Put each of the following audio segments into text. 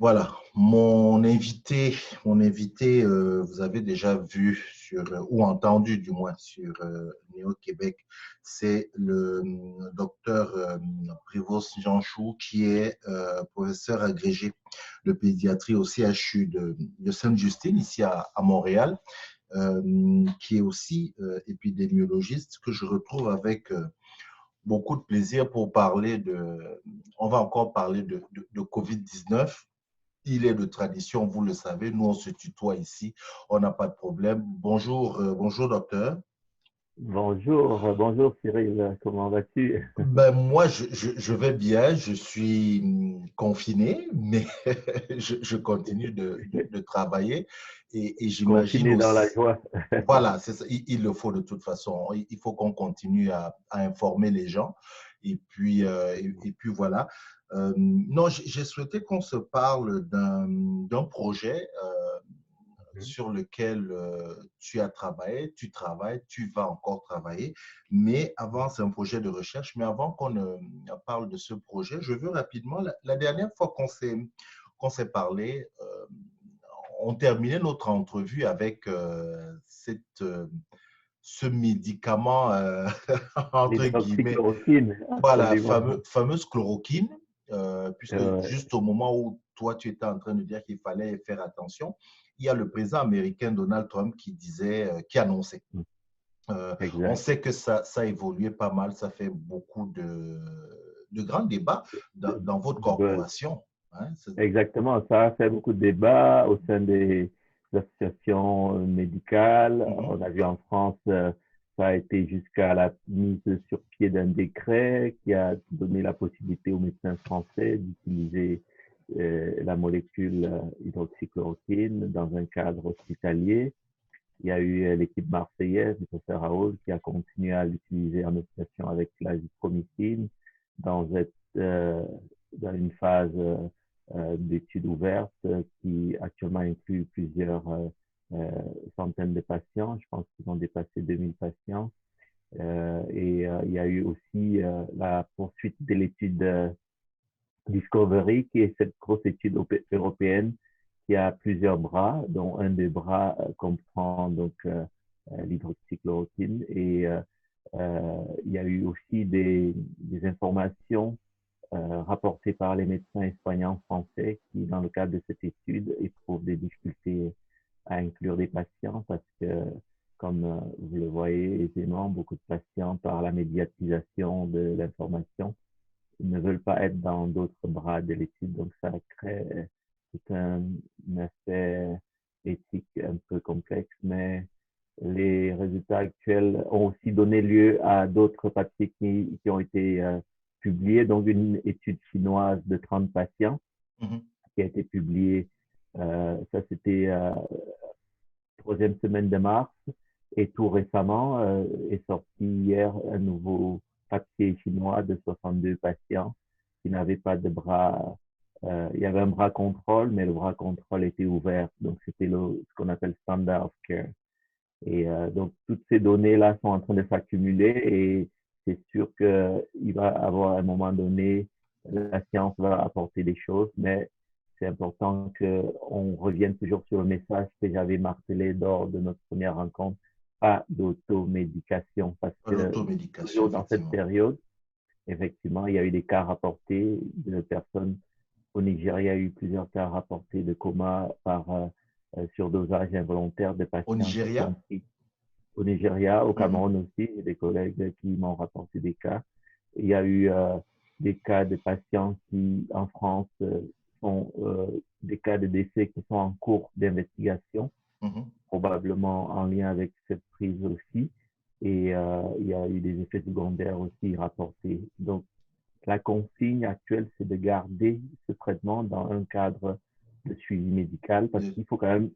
Voilà, mon invité, vous avez déjà vu sur, ou entendu du moins sur Néo-Québec, c'est le docteur Prévost Jean-Chou, qui est professeur agrégé de pédiatrie au CHU de Sainte-Justine, ici à Montréal, qui est aussi épidémiologiste, que je retrouve avec beaucoup de plaisir pour parler on va encore parler de COVID-19. Il est de tradition, vous le savez, nous on se tutoie ici, on n'a pas de problème. Bonjour, bonjour docteur. Bonjour Cyril, comment vas-tu? Ben, moi, je vais bien, je suis confiné, mais je continue de travailler et j'imagine Confiné dans la aussi, joie. voilà, c'est ça, il le faut de toute façon, il faut qu'on continue à informer les gens et puis voilà. Non, j'ai souhaité qu'on se parle d'un projet sur lequel tu as travaillé, tu travailles, tu vas encore travailler. Mais avant, c'est un projet de recherche. Mais avant qu'on ne parle de ce projet, je veux rapidement, la dernière fois qu'on s'est parlé, on terminait notre entrevue avec ce médicament, entre guillemets, L'hydroxychloroquine, voilà, absolument. fameuse chloroquine, puisque Ouais, juste au moment où toi, tu étais en train de dire qu'il fallait faire attention, il y a le président américain Donald Trump qui disait, qui annonçait. On exact. sait que ça a évolué pas mal, ça fait beaucoup de grands débats dans votre De buzz. corporation. Hein. Exactement, ça a fait beaucoup de débats au sein des associations médicales. Mhm, On a vu en France, ça a été jusqu'à la mise sur pied d'un décret qui a donné la possibilité aux médecins français d'utiliser la molécule hydroxychloroquine dans un cadre hospitalier. Il y a eu l'équipe marseillaise, le professeur Raoul, qui a continué à l'utiliser en association avec l'azithromycine dans, euh, dans une phase d'études ouvertes qui actuellement inclut plusieurs centaines de patients. Je pense qu'ils ont dépassé 2000 patients. Il y a eu aussi la poursuite de l'étude Discovery, qui est cette grosse étude européenne qui a plusieurs bras, dont un des bras comprend donc l'hydroxychloroquine. Il y a eu aussi des informations rapportées par les médecins et soignants français qui, dans le cadre de cette étude, éprouvent des difficultés à inclure des patients parce que, comme vous le voyez aisément, beaucoup de patients, par la médiatisation de l'information, ils ne veulent pas être dans d'autres bras de l'étude. Donc, ça crée tout un aspect éthique un peu complexe, mais les résultats actuels ont aussi donné lieu à d'autres papiers qui ont été publiés. Donc, une étude chinoise de 30 patients mhm. qui a été publiée, ça c'était troisième semaine de mars. Et tout récemment est sorti hier un nouveau papier chinois de 62 patients qui n'avaient pas de bras. Il y avait un bras contrôle, mais le bras contrôle était ouvert. Donc, c'était ce qu'on appelle standard of care. Donc, toutes ces données-là sont en train de s'accumuler et c'est sûr qu'il va y avoir un moment donné, la science va apporter des choses, mais c'est important qu'on revienne toujours sur le message que j'avais martelé lors de notre première rencontre, pas d'automédication, parce que L'automédication, toujours dans cette effectivement. période, effectivement, il y a eu des cas rapportés de personnes au Nigeria. Il y a eu plusieurs cas rapportés de coma par surdosage involontaire de Au patients qui Nigeria, ont pris au Nigeria, au mhm. Cameroun aussi. J'ai des collègues qui m'ont rapporté des cas. Il y a eu des cas de patients qui, en France, sont des cas de décès qui sont en cours d'investigation, Mhm. probablement en lien avec cette prise aussi. Il y a eu des effets secondaires aussi rapportés. Donc, la consigne actuelle, c'est de garder ce traitement dans un cadre de suivi médical parce qu'il faut quand même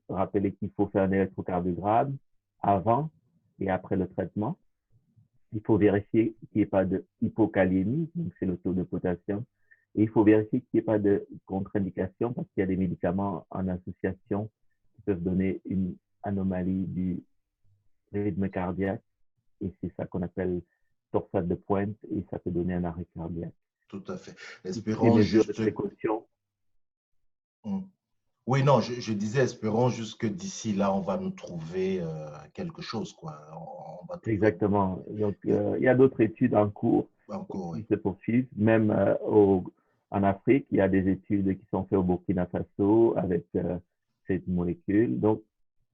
rappeler qu'il faut faire un électrocardiogramme avant et après le traitement. Il faut vérifier qu'il n'y ait pas de hypokaliémie, donc c'est le taux de potassium. Et il faut vérifier qu'il n'y ait pas de contre-indication parce qu'il y a des médicaments en association qui peuvent donner une anomalie du rythme cardiaque. Et c'est ça qu'on appelle torsade de pointe et ça peut donner un arrêt cardiaque. Tout à fait. Toutes ces Espérons mesures de juste. précaution. Mm. Oui, non, je disais, espérons juste que d'ici là, on va nous trouver quelque chose, quoi. On va trouver Exactement. Donc, et il y a d'autres études en cours encore, qui oui. se poursuivent. Même en Afrique, il y a des études qui sont faites au Burkina Faso avec cette molécule. Donc,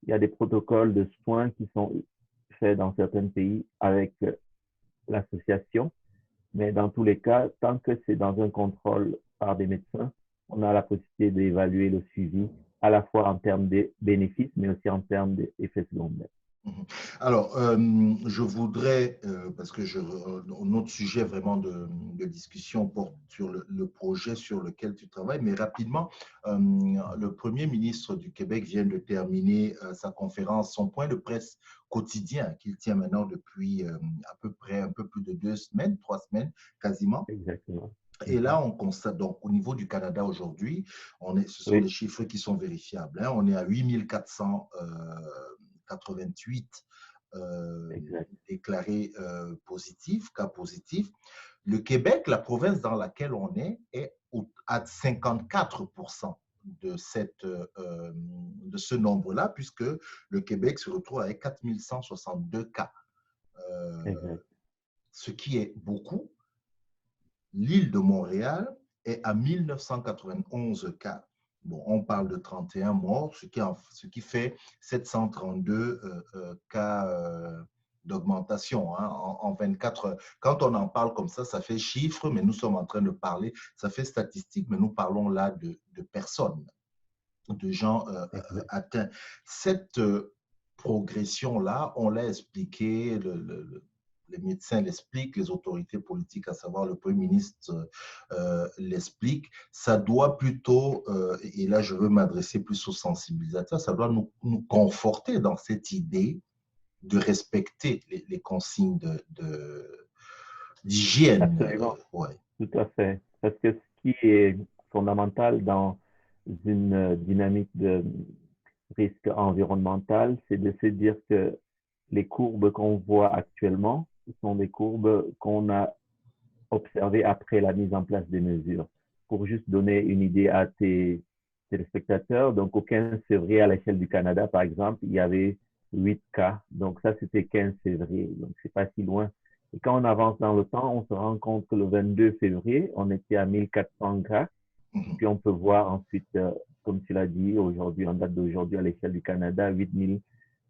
il y a des protocoles de soins qui sont faits dans certains pays avec l'association. Mais dans tous les cas, tant que c'est dans un contrôle par des médecins, on a la possibilité d'évaluer le suivi à la fois en termes de bénéfices, mais aussi en termes d'effets secondaires. Mhm. Alors, je voudrais, parce que notre sujet vraiment de discussion porte sur le projet sur lequel tu travailles, mais rapidement, le Premier ministre du Québec vient de terminer sa conférence, son point de presse quotidien qu'il tient maintenant depuis à peu près un peu plus de 2 semaines, 3 semaines quasiment. Exactement. Et Mhm. là, on constate, donc, au niveau du Canada aujourd'hui, ce sont Oui, les chiffres qui sont vérifiables, hein. On est à 8488 exact. déclarés positifs, cas positifs. Le Québec, la province dans laquelle on est à 54% de ce nombre-là, puisque le Québec se retrouve avec 4162 cas, euh, Exact. ce qui est beaucoup. L'île de Montréal est à 1991 cas. Bon, on parle de 31 morts, ce qui fait 732 cas d'augmentation en 24 heures. Quand on en parle comme ça fait chiffre, mais nous sommes en train de parler, ça fait statistique, mais nous parlons là de personnes, de gens Exact. atteints. Cette progression-là, on l'a expliqué, les médecins l'expliquent, les autorités politiques, à savoir le Premier ministre, l'expliquent. Ça doit plutôt, et là je veux m'adresser plus aux sensibilisateurs, ça doit nous conforter dans cette idée de respecter les consignes d'hygiène. Absolument. Ouais. Tout à fait. Parce que ce qui est fondamental dans une dynamique de risque environnemental, c'est de se dire que les courbes qu'on voit actuellement sont des courbes qu'on a observées après la mise en place des mesures. Pour juste donner une idée à tes téléspectateurs, donc au 15 février, à l'échelle du Canada, par exemple, il y avait 8 cas. Donc ça, c'était 15 février. Donc c'est pas si loin. Et quand on avance dans le temps, on se rend compte que le 22 février, on était à 1400 cas. Et Mhm. puis on peut voir ensuite, comme tu l'as dit, aujourd'hui, en date d'aujourd'hui, à l'échelle du Canada, 8000,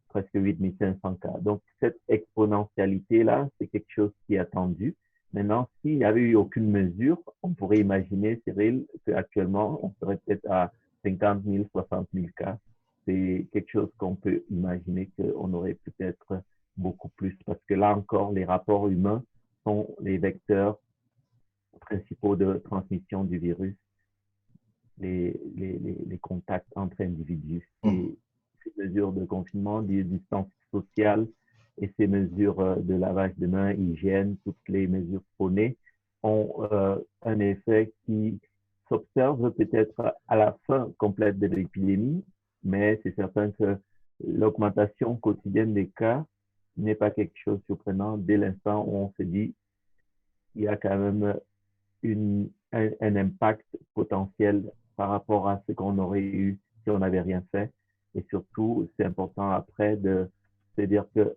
presque 8500 cas. Donc cette exponentialité-là, c'est quelque chose qui est attendu. Maintenant, s'il n'y avait eu aucune mesure, on pourrait imaginer, Cyril, qu'actuellement, on serait peut-être à 50 000, 60 000 cas. C'est quelque chose qu'on peut imaginer qu'on aurait peut-être beaucoup plus, parce que là encore, les rapports humains sont les vecteurs principaux de transmission du virus, les contacts entre individus. Mhm. Et ces mesures de confinement, de distance sociale et ces mesures de lavage de mains, hygiène, toutes les mesures prônées ont un effet qui s'observe peut-être à la fin complète de l'épidémie, mais c'est certain que l'augmentation quotidienne des cas n'est pas quelque chose de surprenant dès l'instant où on se dit il y a quand même un impact potentiel par rapport à ce qu'on aurait eu si on n'avait rien fait. Et surtout, c'est important après de se dire que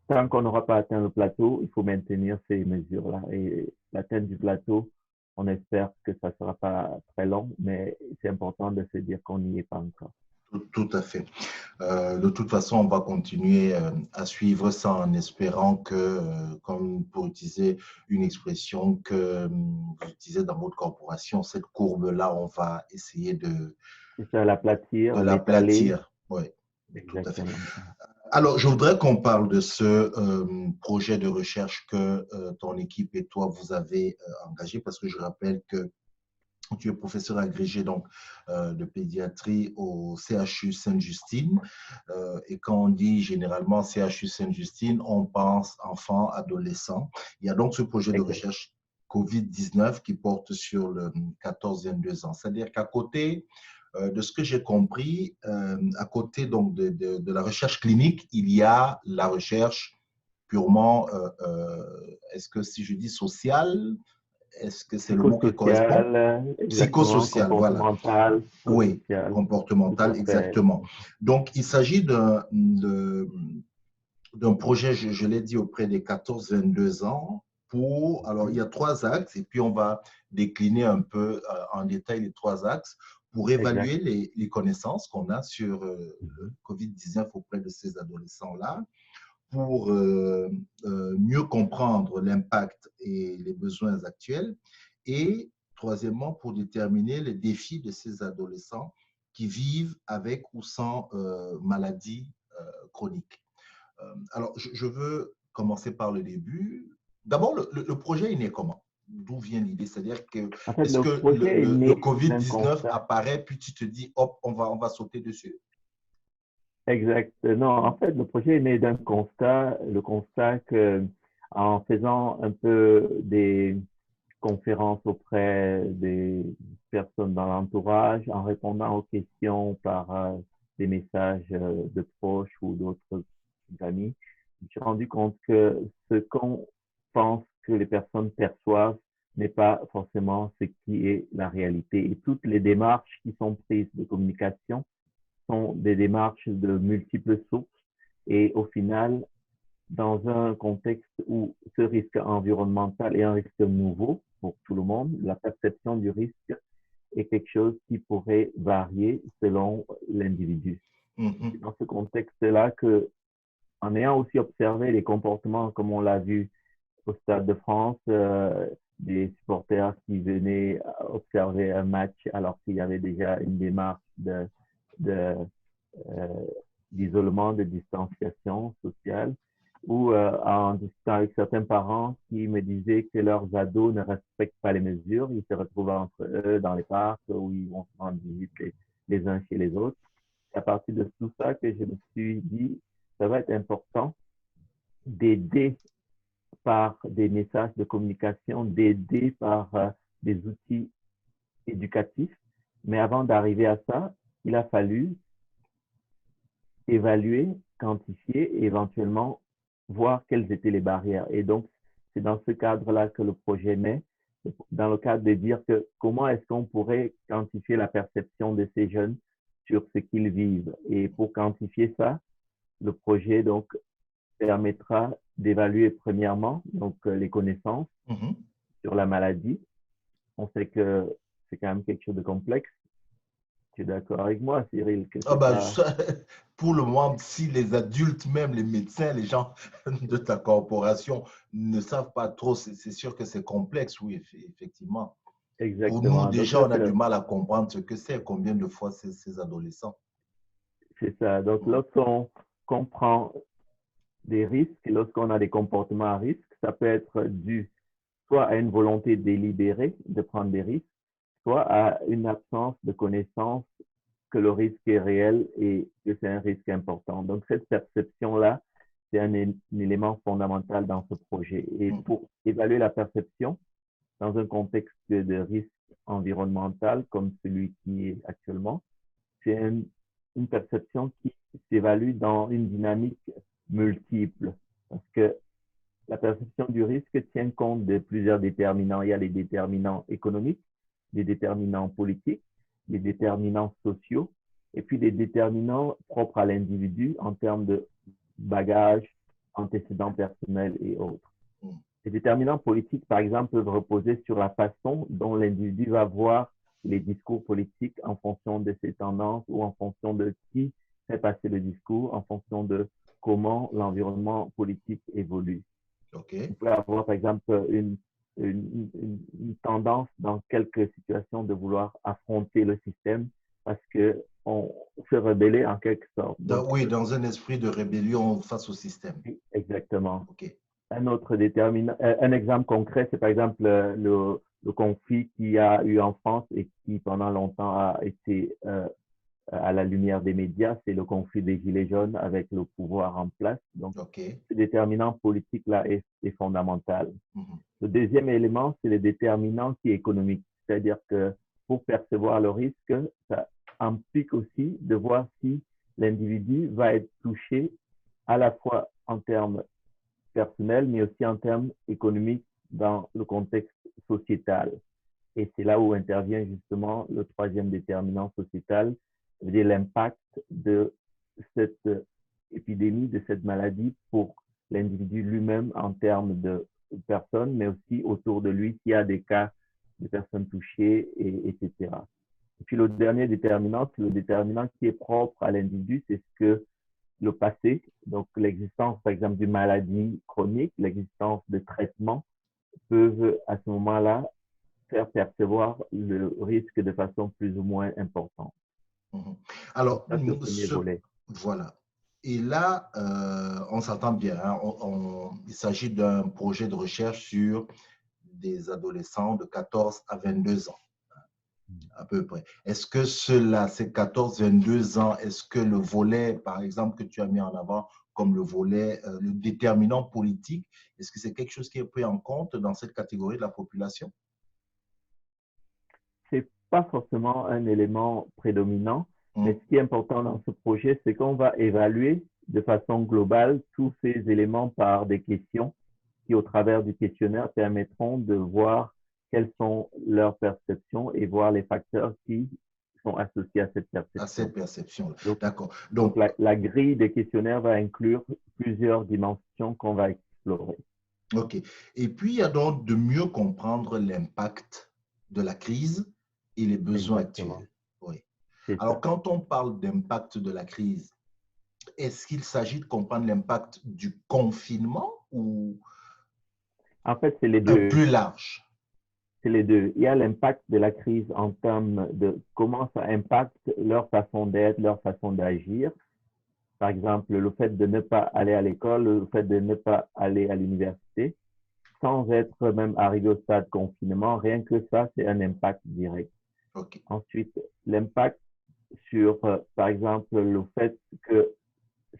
tant qu'on n'aura pas atteint le plateau, il faut maintenir ces mesures-là. Et l'atteinte du plateau, on espère que ça ne sera pas très long, mais c'est important de se dire qu'on n'y est pas encore. Tout à fait. De toute façon, on va continuer à suivre ça en espérant que, comme pour utiliser une expression que vous utilisez dans votre corporation, cette courbe-là, on va essayer C'est ça, l'aplatir, de l'étaler, l'aplatir. Oui, tout à fait. exactement. Alors, je voudrais qu'on parle de ce projet de recherche que ton équipe et toi, vous avez engagé, parce que je rappelle que tu es professeur agrégé donc, de pédiatrie au CHU Sainte-Justine. Et quand on dit généralement CHU Sainte-Justine, on pense enfants, adolescents. Il y a donc ce projet de Exact. recherche COVID-19 qui porte sur le 14-22 ans. C'est-à-dire qu'à côté de ce que j'ai compris, à côté donc de la recherche clinique, il y a la recherche purement, est-ce que si je dis sociale, Est-ce que c'est le mot qui correspond? Psychosocial, exactement, Psychosocial, voilà. comportemental, Oui, psychosocial, tout à comportemental, fait. exactement. Donc, il s'agit d'un projet, je l'ai dit, auprès des 14-22 ans. Alors, il y a trois axes, et puis on va décliner un peu en détail les trois axes pour Exact. évaluer les connaissances qu'on a sur Mhm. COVID-19 auprès de ces adolescents-là, pour mieux comprendre l'impact et les besoins actuels, et troisièmement, pour déterminer les défis de ces adolescents qui vivent avec ou sans maladie chronique. Alors, je veux commencer par le début. D'abord, le projet est né comment? D'où vient l'idée? C'est-à-dire que, En fait, est-ce le que projet est le né d'un COVID-19 constat. apparaît, puis tu te dis, hop, on va sauter dessus? Exact. Non, en fait, le projet est né d'un constat, le constat que en faisant un peu des conférences auprès des personnes dans l'entourage, en répondant aux questions par des messages de proches ou d'autres amis, je me suis rendu compte que ce qu'on pense que les personnes perçoivent n'est pas forcément ce qui est la réalité. Et toutes les démarches qui sont prises de communication sont des démarches de multiples sources et au final, dans un contexte où ce risque environnemental est un risque nouveau pour tout le monde, la perception du risque est quelque chose qui pourrait varier selon l'individu. C'est Mhm. dans ce contexte-là que, en ayant aussi observé les comportements comme on l'a vu au Stade de France, des supporters qui venaient observer un match alors qu'il y avait déjà une démarche de euh, d'isolement, de distanciation sociale, ou en discutant avec certains parents qui me disaient que leurs ados ne respectent pas les mesures, ils se retrouvent entre eux dans les parcs où ils vont se rendre visite les uns chez les autres. C'est à partir de tout ça que je me suis dit, ça va être important d'aider par des messages de communication, d'aider par des outils éducatifs. Mais avant d'arriver à ça, il a fallu évaluer, quantifier et éventuellement voir quelles étaient les barrières. Et donc, c'est dans ce cadre-là que le projet naît, dans le cadre de dire que comment est-ce qu'on pourrait quantifier la perception de ces jeunes sur ce qu'ils vivent. Et pour quantifier ça, le projet donc permettra d'évaluer premièrement donc les connaissances Mhm. sur la maladie. On sait que c'est quand même quelque chose de complexe. Tu es d'accord avec moi, Cyril, que Ah c'est bah, pas pour le moment, si les adultes, même les médecins, les gens de ta corporation ne savent pas trop, c'est sûr que c'est complexe, oui, effectivement. Pour nous, exactement. Donc déjà, ça, on a c'est du le, mal à comprendre ce que c'est, combien de fois ces adolescents. C'est ça. Donc, Mhm. lorsqu'on comprend des risques, lorsqu'on a des comportements à risque, ça peut être dû soit à une volonté délibérée de prendre des risques, soit à une absence de connaissance que le risque est réel et que c'est un risque important. Donc, cette perception-là, c'est un élément fondamental dans ce projet. Et Mhm. pour évaluer la perception dans un contexte de risque environnemental comme celui qui est actuellement, c'est une perception qui s'évalue dans une dynamique multiple. Parce que la perception du risque tient compte de plusieurs déterminants. Il y a les déterminants économiques, les déterminants politiques, les déterminants sociaux, et puis les déterminants propres à l'individu en termes de bagages, antécédents personnels et autres. Mhm. Les déterminants politiques, par exemple, peuvent reposer sur la façon dont l'individu va voir les discours politiques en fonction de ses tendances ou en fonction de qui fait passer le discours, en fonction de comment l'environnement politique évolue. OK. On peut avoir, par exemple, une tendance dans quelques situations de vouloir affronter le système parce qu'on se rebeller en quelque sorte. Donc, Oui, dans un esprit de rébellion face au système. exactement. OK. Un autre déterminant, un exemple concret, c'est par exemple le conflit qu'il y a eu en France et qui pendant longtemps a été à la lumière des médias, c'est le conflit des Gilets jaunes avec le pouvoir en place. Donc, OK. ce déterminant politique-là est fondamental. Mhm. Le deuxième élément, c'est le déterminant qui est économique. C'est-à-dire que pour percevoir le risque, ça implique aussi de voir si l'individu va être touché à la fois en termes personnels, mais aussi en termes économiques dans le contexte sociétal. Et c'est là où intervient justement le troisième déterminant sociétal, c'est-à-dire l'impact de cette épidémie, de cette maladie pour l'individu lui-même en termes de personnes, mais aussi autour de lui s'il y a des cas de personnes touchées, etc. Et puis le dernier déterminant, c'est le déterminant qui est propre à l'individu, c'est ce que le passé, donc l'existence par exemple d'une maladie chronique, l'existence de traitements peuvent à ce moment-là faire percevoir le risque de façon plus ou moins importante. Mhm. Donc, Alors, ça, c'est le premier volet. voilà. Et là, on s'entend bien, hein, il s'agit d'un projet de recherche sur des adolescents de 14 à 22 ans, à peu près. Est-ce que cela, ces 14-22 ans, est-ce que le volet, par exemple, que tu as mis en avant comme le volet, le déterminant politique, est-ce que c'est quelque chose qui est pris en compte dans cette catégorie de la population? C'est pas forcément un élément prédominant, mais Hum, ce qui est important dans ce projet, c'est qu'on va évaluer de façon globale tous ces éléments par des questions qui, au travers du questionnaire, permettront de voir quelles sont leurs perceptions et voir les facteurs qui sont associés à cette à perception. cette perception-là. Donc, D'accord. donc Donc, la grille des questionnaires va inclure plusieurs dimensions qu'on va explorer. OK. Et puis, il y a donc de mieux comprendre l'impact de la crise et les besoins Exactement. actuels. Oui. C'est Alors, ça. quand on parle d'impact de la crise, est-ce qu'il s'agit de comprendre l'impact du confinement ou En fait, c'est les un deux. plus large? C'est les deux. Il y a l'impact de la crise en termes de comment ça impacte leur façon d'être, leur façon d'agir. Par exemple, le fait de ne pas aller à l'école, le fait de ne pas aller à l'université, sans être même arrivé au stade confinement, rien que ça, c'est un impact direct. OK. Ensuite, l'impact sur, par exemple, le fait que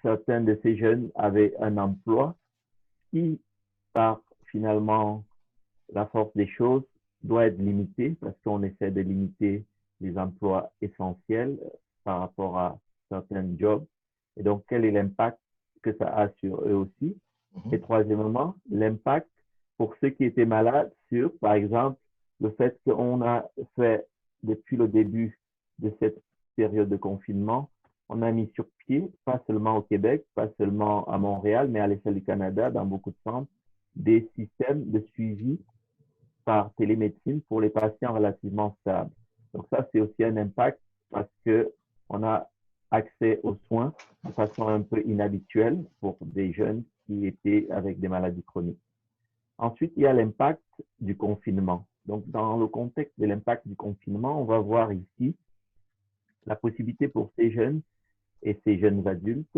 certains de ces jeunes avaient un emploi qui, par finalement la force des choses, doit être limité parce qu'on essaie de limiter les emplois essentiels par rapport à certains jobs. Et donc, quel est l'impact que ça a sur eux aussi? Et Mhm. troisièmement, l'impact pour ceux qui étaient malades sur, par exemple, le fait qu'on a fait, depuis le début de cette période de confinement, on a mis sur pied, pas seulement au Québec, pas seulement à Montréal, mais à l'échelle du Canada, dans beaucoup de centres, des systèmes de suivi par télémédecine pour les patients relativement stables. Donc ça, c'est aussi un impact parce qu'on a accès aux soins de façon un peu inhabituelle pour des jeunes qui étaient avec des maladies chroniques. Ensuite, il y a l'impact du confinement. Donc, dans le contexte de l'impact du confinement, on va voir ici la possibilité pour ces jeunes et ces jeunes adultes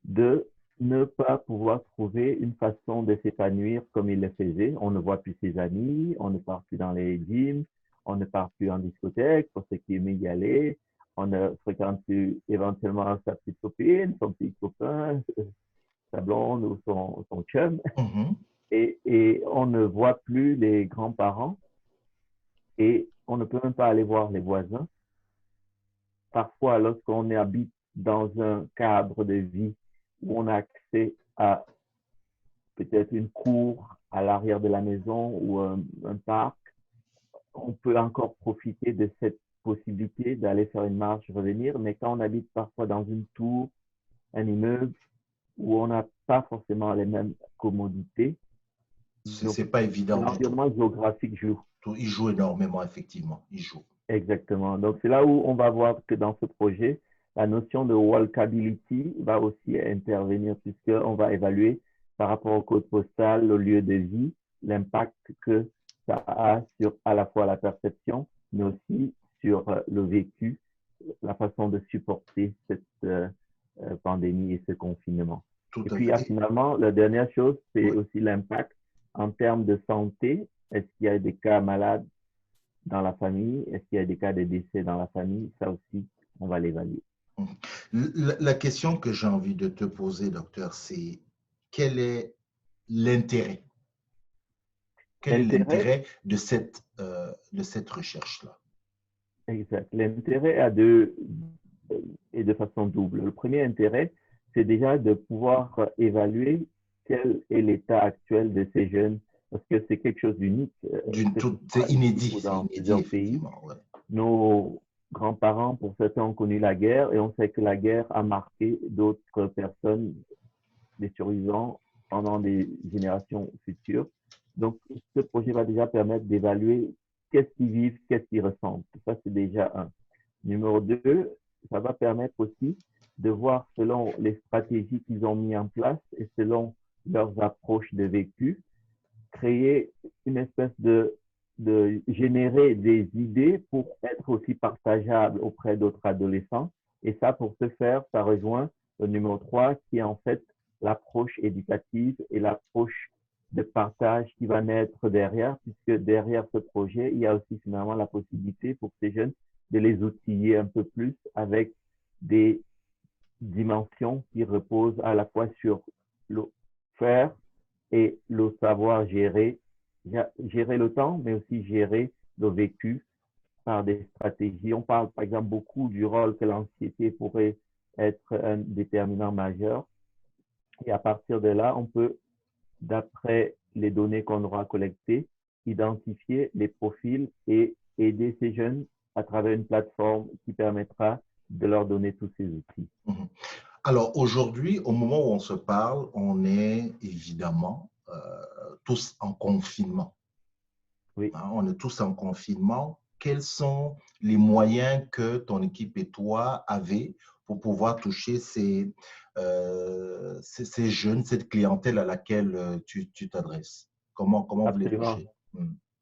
de ne pas pouvoir trouver une façon de s'épanouir comme il le faisait. On ne voit plus ses amis, on ne part plus dans les gyms, on ne part plus en discothèque pour ceux qui aimaient y aller, on ne fréquente plus éventuellement sa petite copine, son petit copain, sa blonde ou son chum, Mhm. et on ne voit plus les grands-parents et on ne peut même pas aller voir les voisins. Parfois, lorsqu'on habite dans un cadre de vie où on a accès à peut-être une cour à l'arrière de la maison ou un parc, on peut encore profiter de cette possibilité d'aller faire une marche, revenir. Mais quand on habite parfois dans une tour, un immeuble, où on n'a pas forcément les mêmes commodités, donc C'est pas évident du tout. l'environnement géographique joue. Il joue énormément, effectivement. Il joue. Exactement. Donc c'est là où on va voir que dans ce projet, la notion de walkability va aussi intervenir puisqu'on va évaluer par rapport au code postal, au lieu de vie, l'impact que ça a sur à la fois la perception, mais aussi sur le vécu, la façon de supporter cette pandémie et ce confinement. Tout Et à puis, il y fait. a finalement, la dernière chose, c'est Ouais. aussi l'impact en termes de santé. Est-ce qu'il y a des cas malades dans la famille? Est-ce qu'il y a des cas de décès dans la famille? Ça aussi, on va l'évaluer. La question que j'ai envie de te poser, docteur, c'est quel est l'intérêt? Quel est L'intérêt, l'intérêt de cette recherche-là? exact. L'intérêt a deux, et de façon double. Le premier intérêt, c'est déjà de pouvoir évaluer quel est l'état actuel de ces jeunes parce que c'est quelque chose d'unique. C'est inédit, dans plusieurs pays. Ouais. Nos grands-parents, pour certains, ont connu la guerre et on sait que la guerre a marqué d'autres personnes, des survivants, pendant des générations futures. Donc, ce projet va déjà permettre d'évaluer qu'est-ce qu'ils vivent, qu'est-ce qu'ils ressentent. Ça, c'est déjà un. Numéro 2, ça va permettre aussi de voir selon les stratégies qu'ils ont mis en place et selon leurs approches de vécu, créer une espèce de générer des idées pour être aussi partageables auprès d'autres adolescents. Et ça, pour ce faire, ça rejoint le numéro 3, qui est en fait l'approche éducative et l'approche de partage qui va naître derrière, puisque derrière ce projet, il y a aussi finalement la possibilité pour ces jeunes de les outiller un peu plus avec des dimensions qui reposent à la fois sur le faire et le savoir gérer le temps, mais aussi gérer le vécu par des stratégies. On parle par exemple beaucoup du rôle que l'anxiété pourrait être un déterminant majeur. Et à partir de là, on peut, d'après les données qu'on aura collectées, identifier les profils et aider ces jeunes à travers une plateforme qui permettra de leur donner tous ces outils. Alors aujourd'hui, au moment où on se parle, on est évidemment tous en confinement. Oui. On est tous en confinement. Quels sont les moyens que ton équipe et toi avez pour pouvoir toucher ces jeunes, cette clientèle à laquelle tu t'adresses? Comment vous les touchez?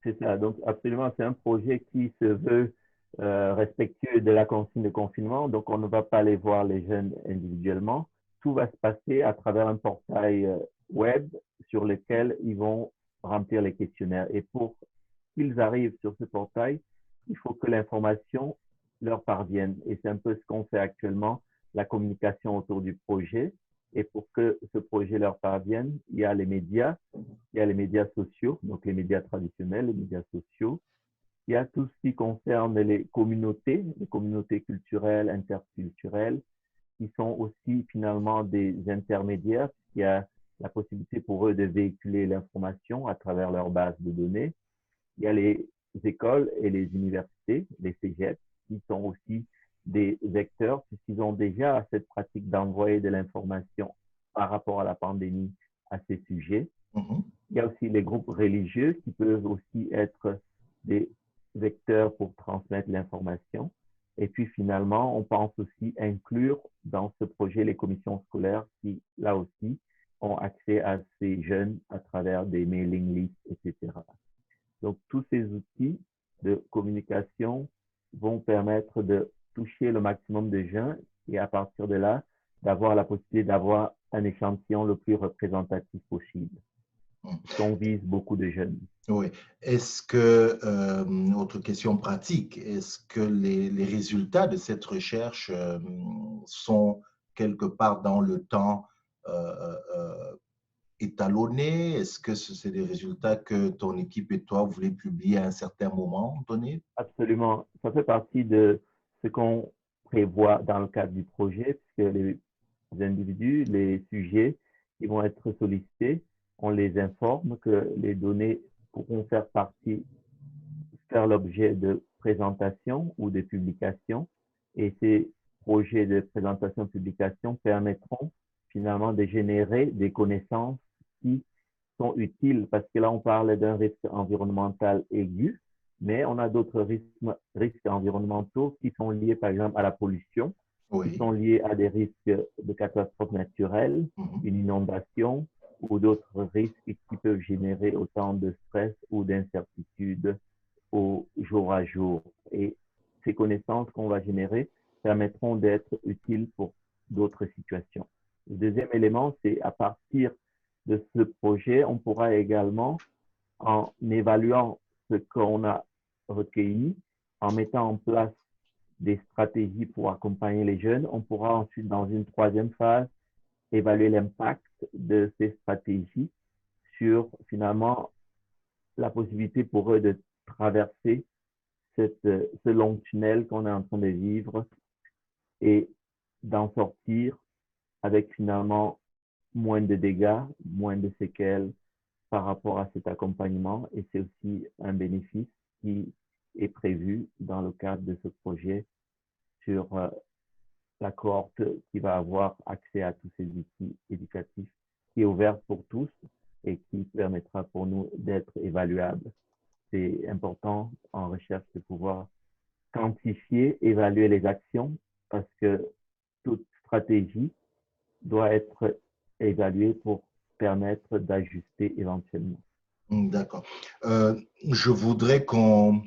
C'est ça. Donc, absolument, c'est un projet qui se veut respectueux de la consigne de confinement. Donc, on ne va pas aller voir les jeunes individuellement. Tout va se passer à travers un portail web sur lequel ils vont remplir les questionnaires. Et pour qu'ils arrivent sur ce portail, il faut que l'information leur parvienne. Et c'est un peu ce qu'on fait actuellement, la communication autour du projet. Et pour que ce projet leur parvienne, il y a les médias sociaux, donc les médias traditionnels, les médias sociaux. Il y a tout ce qui concerne les communautés culturelles, interculturelles, qui sont aussi finalement des intermédiaires. Il y a la possibilité pour eux de véhiculer l'information à travers leur base de données. Il y a les écoles et les universités, les cégeps, qui sont aussi des vecteurs, puisqu'ils ont déjà cette pratique d'envoyer de l'information par rapport à la pandémie à ces sujets. Il y a aussi les groupes religieux qui peuvent aussi être des vecteurs pour transmettre l'information. Et puis finalement, on pense aussi inclure dans ce projet les commissions scolaires qui, là aussi, ont accès à ces jeunes à travers des mailing lists, etc. Donc, tous ces outils de communication vont permettre de toucher le maximum de jeunes et à partir de là, d'avoir la possibilité d'avoir un échantillon le plus représentatif possible. On vise beaucoup de jeunes. Oui. Est-ce que, autre question pratique, est-ce que les résultats de cette recherche sont quelque part dans le temps étalonnés? Est-ce que c'est des résultats que ton équipe et toi voulez publier à un certain moment donné? Absolument. Ça fait partie de ce qu'on prévoit dans le cadre du projet, puisque les individus, les sujets qui vont être sollicités, on les informe que les données pourront faire l'objet de présentations ou de publications. Et ces projets de présentation-publication permettront finalement de générer des connaissances qui sont utiles, parce que là, on parle d'un risque environnemental aigu, mais on a d'autres risques environnementaux qui sont liés, par exemple, à la pollution, qui sont liés à des risques de catastrophes naturelles, une inondation ou d'autres risques qui peuvent générer autant de stress ou d'incertitude au jour à jour. Et ces connaissances qu'on va générer permettront d'être utiles pour d'autres situations. Le deuxième élément, c'est à partir de ce projet, on pourra également, en évaluant ce qu'on a recueilli, en mettant en place des stratégies pour accompagner les jeunes, on pourra ensuite, dans une troisième phase, évaluer l'impact de ces stratégies sur, finalement, la possibilité pour eux de traverser ce long tunnel qu'on est en train de vivre et d'en sortir avec finalement moins de dégâts, moins de séquelles par rapport à cet accompagnement et c'est aussi un bénéfice qui est prévu dans le cadre de ce projet sur la cohorte qui va avoir accès à tous ces outils éducatifs qui est ouvert pour tous et qui permettra pour nous d'être évaluables. C'est important en recherche de pouvoir quantifier, évaluer les actions parce que toute stratégie doit être évaluée pour permettre d'ajuster éventuellement. D'accord. Je voudrais qu'on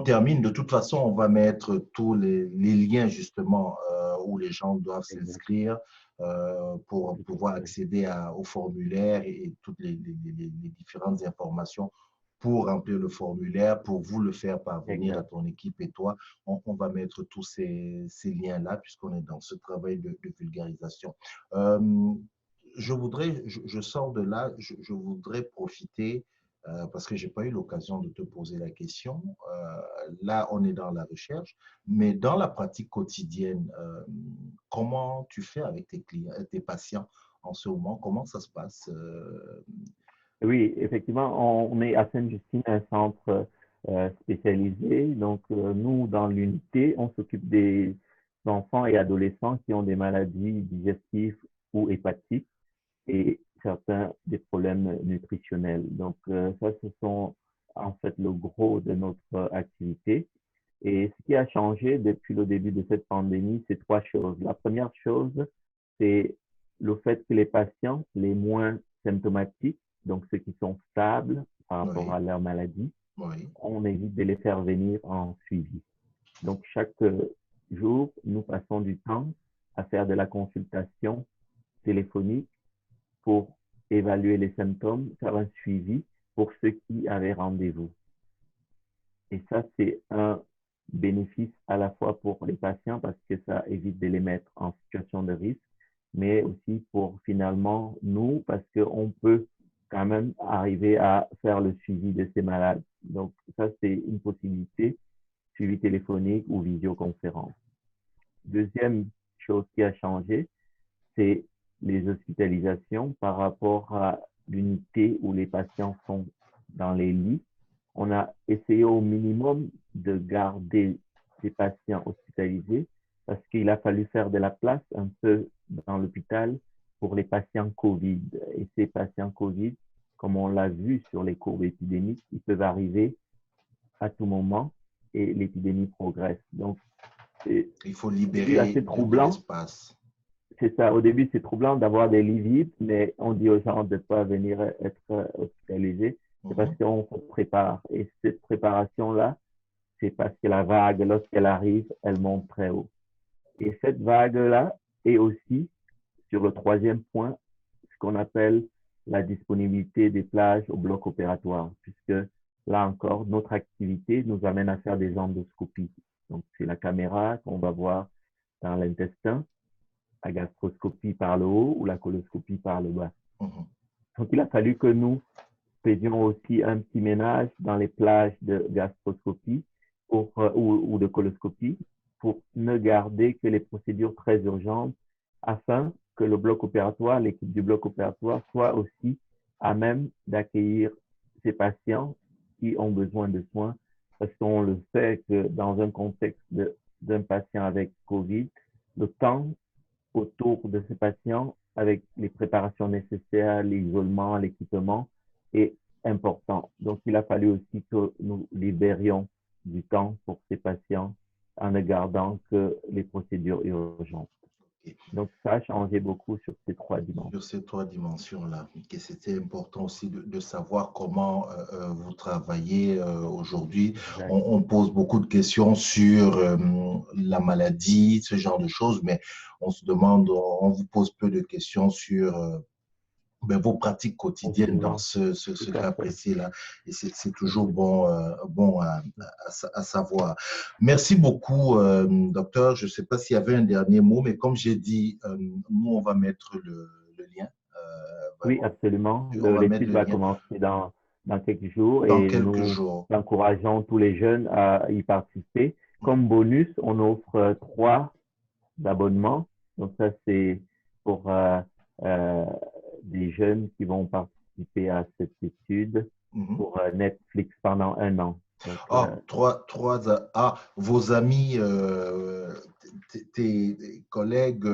termine. De toute façon, on va mettre tous les liens justement où les gens doivent s'inscrire pour pouvoir accéder au formulaire et toutes les différentes informations pour remplir le formulaire, pour vous le faire parvenir à ton équipe et toi. On va mettre tous ces liens-là puisqu'on est dans ce travail de vulgarisation. Je sors de là, je voudrais profiter parce que je n'ai pas eu l'occasion de te poser la question. Là, on est dans la recherche, mais dans la pratique quotidienne, comment tu fais avec tes clients, tes patients en ce moment? Comment ça se passe? Oui, effectivement, on est à Sainte-Justine, un centre spécialisé. Donc, nous, dans l'unité, on s'occupe des enfants et adolescents qui ont des maladies digestives ou hépatiques et certains des problèmes nutritionnels. Donc, ça, ce sont en fait le gros de notre activité. Et ce qui a changé depuis le début de cette pandémie, c'est trois choses. La première chose, c'est le fait que les patients les moins symptomatiques, donc ceux qui sont stables par rapport à leur maladie, on évite de les faire venir en suivi. Donc, chaque jour, nous passons du temps à faire de la consultation téléphonique pour évaluer les symptômes, faire un suivi pour ceux qui avaient rendez-vous. Et ça, c'est un bénéfice à la fois pour les patients parce que ça évite de les mettre en situation de risque, mais aussi pour finalement nous parce qu'on peut quand même arriver à faire le suivi de ces malades. Donc, ça, c'est une possibilité, suivi téléphonique ou visioconférence. Deuxième chose qui a changé, c'est les hospitalisations par rapport à l'unité où les patients sont dans les lits. On a essayé au minimum de garder des patients hospitalisés parce qu'il a fallu faire de la place un peu dans l'hôpital pour les patients COVID. Et ces patients COVID, comme on l'a vu sur les courbes épidémiques, ils peuvent arriver à tout moment et l'épidémie progresse. Donc, il faut libérer de l'espace. C'est ça. Au début, c'est troublant d'avoir des lits vides, mais on dit aux gens de ne pas venir être hospitalisés. C'est parce qu'on se prépare. Et cette préparation-là, c'est parce que la vague, lorsqu'elle arrive, elle monte très haut. Et cette vague-là est aussi, sur le troisième point, ce qu'on appelle la disponibilité des plages au bloc opératoire, puisque là encore, notre activité nous amène à faire des endoscopies. Donc, c'est la caméra qu'on va voir dans l'intestin, la gastroscopie par le haut ou la coloscopie par le bas. Donc, il a fallu que nous faisions aussi un petit ménage dans les plages de gastroscopie ou de coloscopie pour ne garder que les procédures très urgentes afin que le bloc opératoire, l'équipe du bloc opératoire soit aussi à même d'accueillir ces patients qui ont besoin de soins parce qu'on le sait que dans un contexte d'un patient avec COVID, le temps autour de ces patients avec les préparations nécessaires, l'isolement, l'équipement est important. Donc, il a fallu aussi que nous libérions du temps pour ces patients en ne gardant que les procédures urgentes. Donc, ça a changé beaucoup sur ces trois dimensions. Sur ces trois dimensions-là. C'était important aussi de savoir comment vous travaillez aujourd'hui. On pose beaucoup de questions sur la maladie, ce genre de choses, mais on se demande, on vous pose peu de questions sur vos pratiques quotidiennes dans ce cas précis-là. Et c'est toujours bon, à savoir. Merci beaucoup, docteur. Je ne sais pas s'il y avait un dernier mot, mais comme j'ai dit, nous, on va mettre le lien. Oui, absolument. L'étude va commencer dans quelques jours et nous encourageons tous les jeunes à y participer. Comme bonus, on offre 3 abonnements. Donc ça, c'est pour des jeunes qui vont participer participé à cette étude Mhm. pour Netflix pendant 1 an. Donc, Ah, vos amis, tes collègues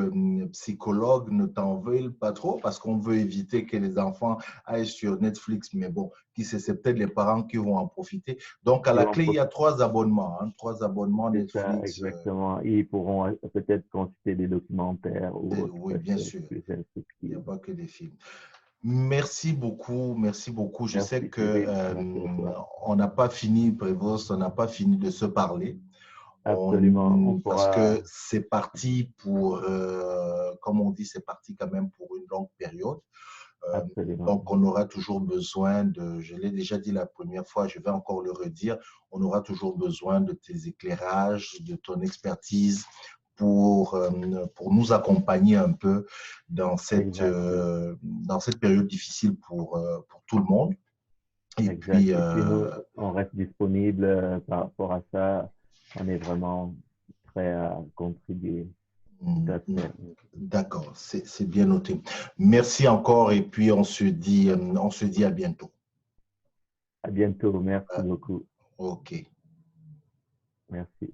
psychologues ne t'en veulent pas trop parce qu'on veut éviter que les enfants aillent sur Netflix. Mais bon, qui sait, c'est peut-être les parents qui vont en profiter. Donc, à ils la vont clé, il y a 3 abonnements, hein, 3 abonnements profiter de ça Netflix. exactement. Ils pourront peut-être consulter des documentaires ou autres. Oui, Ça, bien c'est sûr. plus Il n'y instructif. a pas que des films. Merci beaucoup, merci beaucoup. Je sais Merci, que Cyril. Merci à toi. on n'a pas fini, Prévost, on n'a pas fini de se parler. Absolument. On Parce pourra. que c'est parti pour, comme on dit, c'est parti quand même pour une longue période. Euh, Absolument. donc, on aura toujours besoin de, je l'ai déjà dit la première fois, je vais encore le redire, on aura toujours besoin de tes éclairages, de ton expertise pour nous accompagner un peu Exact. dans cette période difficile pour tout le monde. Et Exact. puis, Et puis nous, on reste disponible par rapport à ça. On est vraiment prêt à contribuer. Tout à fait. d'accord, c'est bien noté. Merci encore et puis on se dit à bientôt. À bientôt. Merci Ah, beaucoup. ok. Merci.